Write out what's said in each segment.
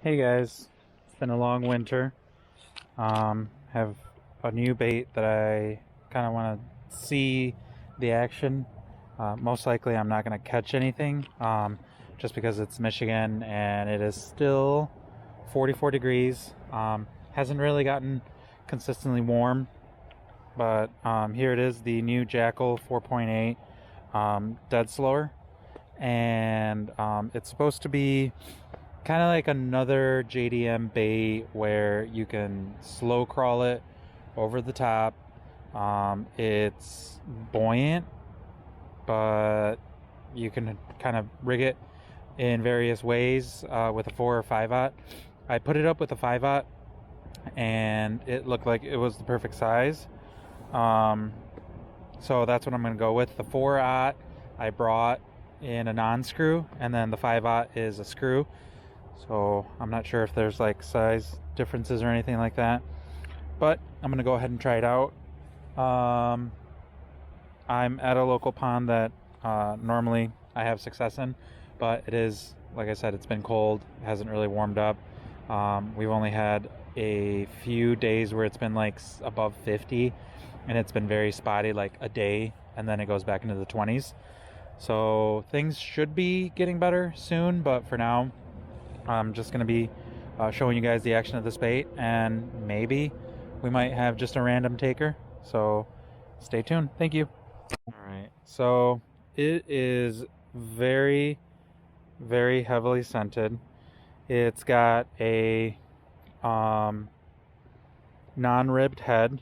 Hey guys, it's been a long winter. Have a new bait that I kind of want to see the action. Most likely I'm not going to catch anything just because it's Michigan and it is still 44 degrees. Hasn't really gotten consistently warm, but here it is, the new Jackall 4.8 dead slower, and it's supposed to be kind of like another JDM bait where you can slow crawl it over the top. It's buoyant, but you can kind of rig it in various ways with a 4 or 5/0. I put it up with a 5/0 and it looked like it was the perfect size. So that's what I'm going to go with. The 4/0 I brought in a non-screw, and then the 5/0 is a screw. So I'm not sure if there's like size differences or anything like that, but I'm gonna go ahead and try it out. I'm at a local pond that normally I have success in, but it is, like I said, it's been cold. It hasn't really warmed up. We've only had a few days where it's been like above 50, and it's been very spotty, like a day, and then it goes back into the 20s. So things should be getting better soon, but for now I'm just going to be showing you guys the action of this bait, and maybe we might have just a random taker. So stay tuned. Thank you. Alright, so it is very, very heavily scented. It's got a non-ribbed head,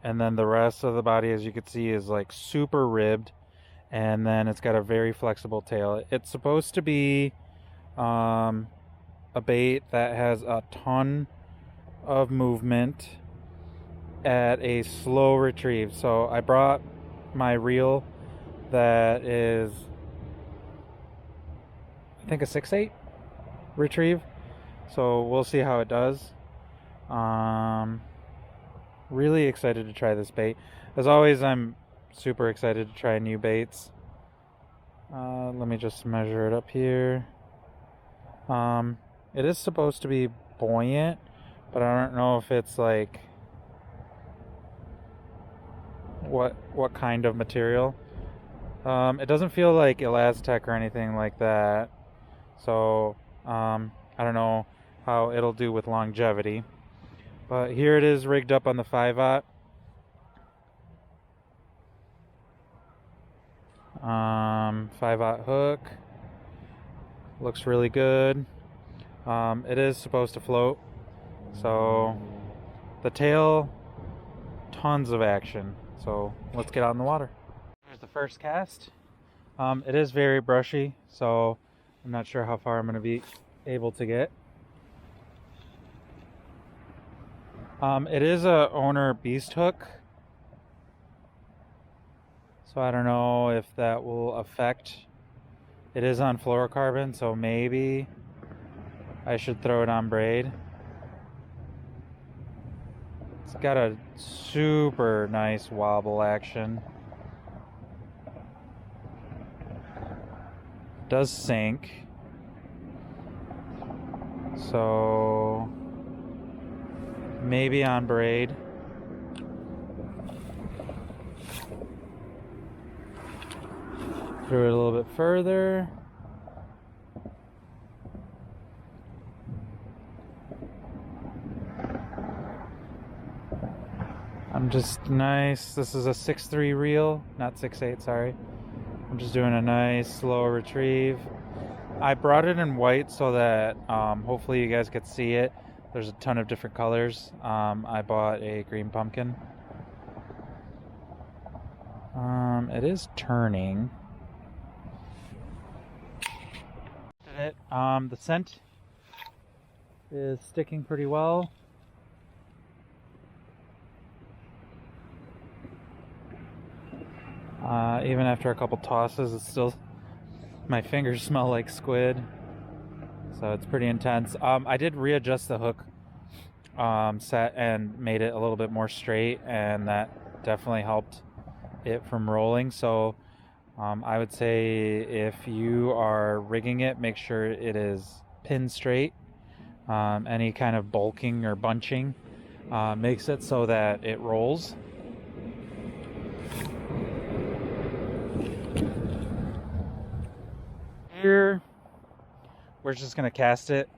and then the rest of the body, as you can see, is like super ribbed, and then it's got a very flexible tail. It's supposed to be a bait that has a ton of movement at a slow retrieve. So I brought my reel that is, I think, a 6/8 retrieve. So we'll see how it does. Really excited to try this bait. As always, I'm super excited to try new baits. Let me just measure it up here. It is supposed to be buoyant, but I don't know if it's like what kind of material. It doesn't feel like Elastec or anything like that, so I don't know how it'll do with longevity. But here it is rigged up on the 5/0. 5/0 hook. Looks really good. It is supposed to float, so the tail, tons of action. So let's get out in the water. Here's the first cast. It is very brushy, so I'm not sure how far I'm going to be able to get. It is a owner beast hook, so I don't know if that will affect. It is on fluorocarbon, so maybe I should throw it on braid. It's got a super nice wobble action. Does sink. So maybe on braid. Throw it a little bit further. I'm just nice. This is a 6/3 reel, not 6/8, sorry. I'm just doing a nice slow retrieve. I brought it in white so that hopefully you guys could see it. There's a ton of different colors. I bought a green pumpkin. It is turning. The scent is sticking pretty well. Even after a couple tosses, it's still, my fingers smell like squid, so it's pretty intense. I did readjust the hook set and made it a little bit more straight, and that definitely helped it from rolling. So I would say if you are rigging it, make sure it is pin straight Any kind of bulking or bunching makes it so that it rolls. Here, we're just going to cast it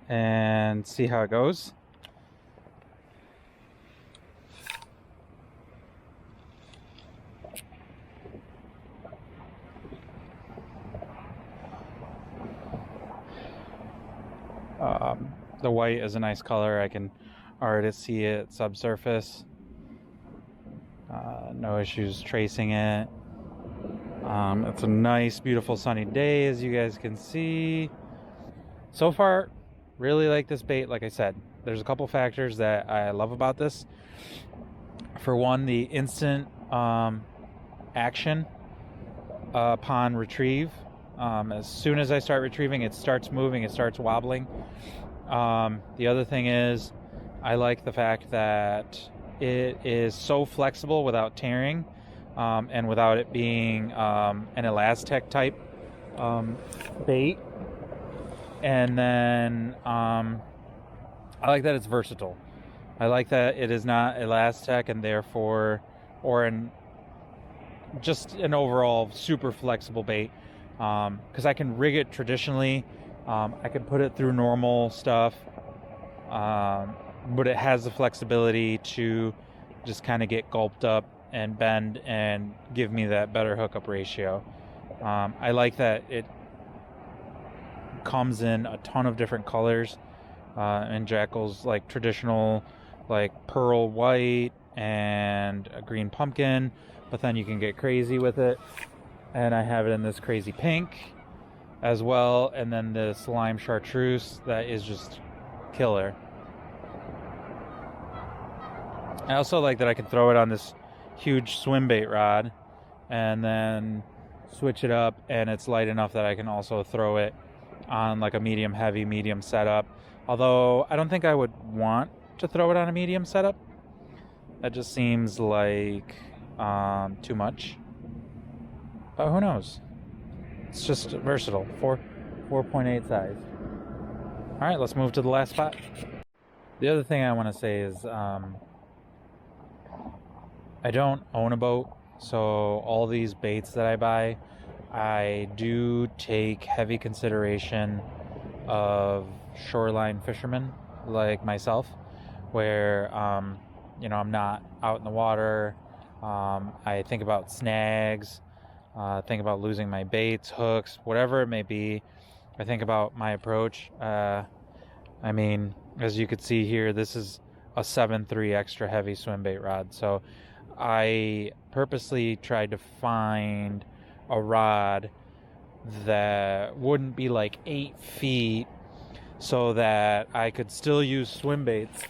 and see how it goes. The white is a nice color. I can already see it subsurface. No issues tracing it. It's a nice, beautiful sunny day, as you guys can see. So far, really like this bait. Like I said, there's a couple factors that I love about this. For one, the instant action upon retrieve. As soon as I start retrieving, it starts moving, it starts wobbling. The other thing is, I like the fact that it is so flexible without tearing, and without it being an Elastec type bait. And then I like that it's versatile. I like that it is not Elastec and therefore, or just an overall super flexible bait. Because I can rig it traditionally. I can put it through normal stuff, but it has the flexibility to just kind of get gulped up and bend and give me that better hookup ratio. I like that it comes in a ton of different colors, and Jackall's like traditional, like pearl white and a green pumpkin, but then you can get crazy with it. And I have it in this crazy pink as well, and then this lime chartreuse that is just killer. I also like that I can throw it on this huge swim bait rod and then switch it up, and it's light enough that I can also throw it on like a medium heavy, medium setup. Although I don't think I would want to throw it on a medium setup. That just seems like too much. But who knows? It's just versatile. 4.8 size. All right, let's move to the last spot. The other thing I want to say is I don't own a boat, so all these baits that I buy, I do take heavy consideration of shoreline fishermen like myself, where I'm not out in the water. I think about snags. Think about losing my baits, hooks, whatever it may be. I think about my approach. I mean, as you could see here, this is a 7.3 extra heavy swim bait rod. So I purposely tried to find a rod that wouldn't be like 8 feet so that I could still use swim baits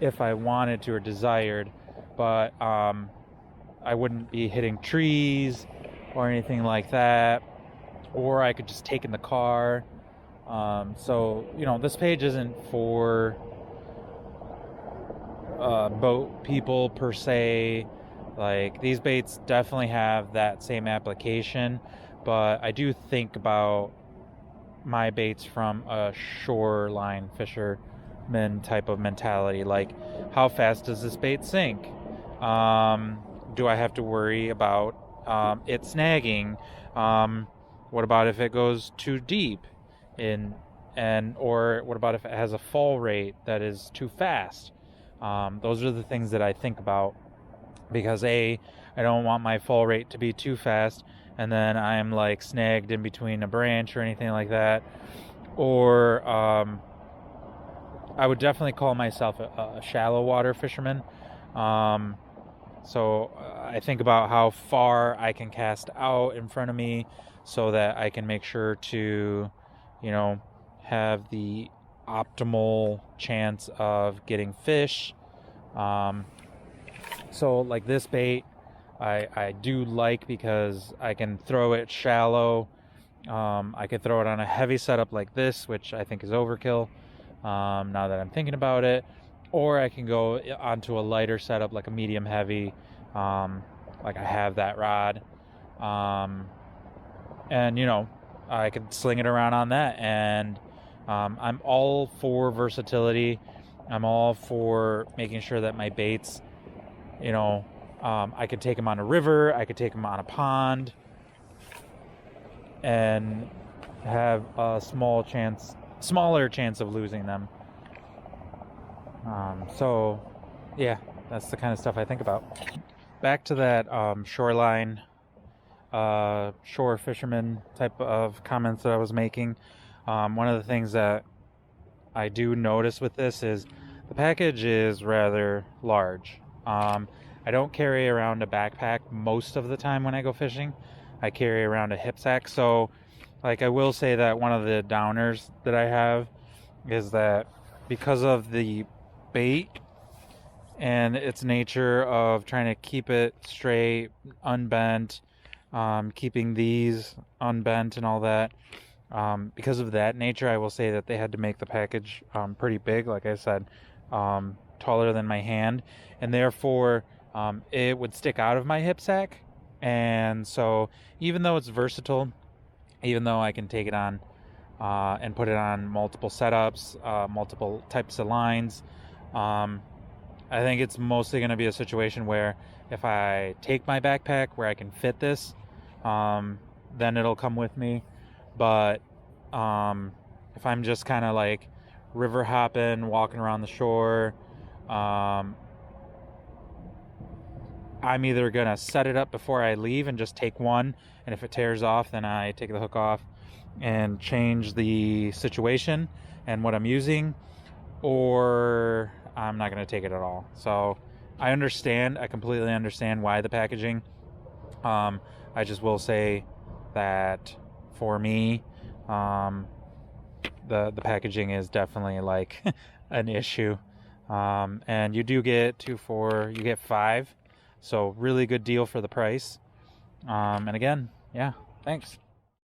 if I wanted to or desired, but I wouldn't be hitting trees or anything like that, or I could just take in the car. So this page isn't for boat people per se. Like, these baits definitely have that same application, but I do think about my baits from a shoreline fisherman type of mentality. Like, how fast does this bait sink? Do I have to worry about it snagging? What about if it goes too deep or what about if it has a fall rate that is too fast? Those are the things that I think about, because I don't want my fall rate to be too fast and then I'm like snagged in between a branch or anything like that. Or I would definitely call myself a shallow water fisherman. So I think about how far I can cast out in front of me so that I can make sure to, have the optimal chance of getting fish. So like this bait, I do like because I can throw it shallow. I could throw it on a heavy setup like this, which I think is overkill now that I'm thinking about it. Or I can go onto a lighter setup like a medium heavy, like I have that rod. And I could sling it around on that and I'm all for versatility. I'm all for making sure that my baits, you know, I could take them on a river, I could take them on a pond, and have a smaller chance of losing them. So yeah, that's the kind of stuff I think about. Back to that shoreline, shore fisherman type of comments that I was making. One of the things that I do notice with this is the package is rather large. I don't carry around a backpack most of the time when I go fishing. I carry around a hip sack. So, like, I will say that one of the downers that I have is that because of the bait and its nature of trying to keep it straight, unbent, keeping these unbent and all that, because of that nature, I will say that they had to make the package pretty big, like I said, taller than my hand, and therefore it would stick out of my hip sack. And so even though it's versatile, even though I can take it on and put it on multiple setups, multiple types of lines, I think it's mostly going to be a situation where if I take my backpack where I can fit this, then it'll come with me. But if I'm just kind of like river hopping, walking around the shore, I'm either going to set it up before I leave and just take one, and if it tears off, then I take the hook off and change the situation and what I'm using, or I'm not going to take it at all. So I completely understand why the packaging. I just will say that for me, the packaging is definitely like an issue. And you do get you get 5. So really good deal for the price. And again, yeah, thanks.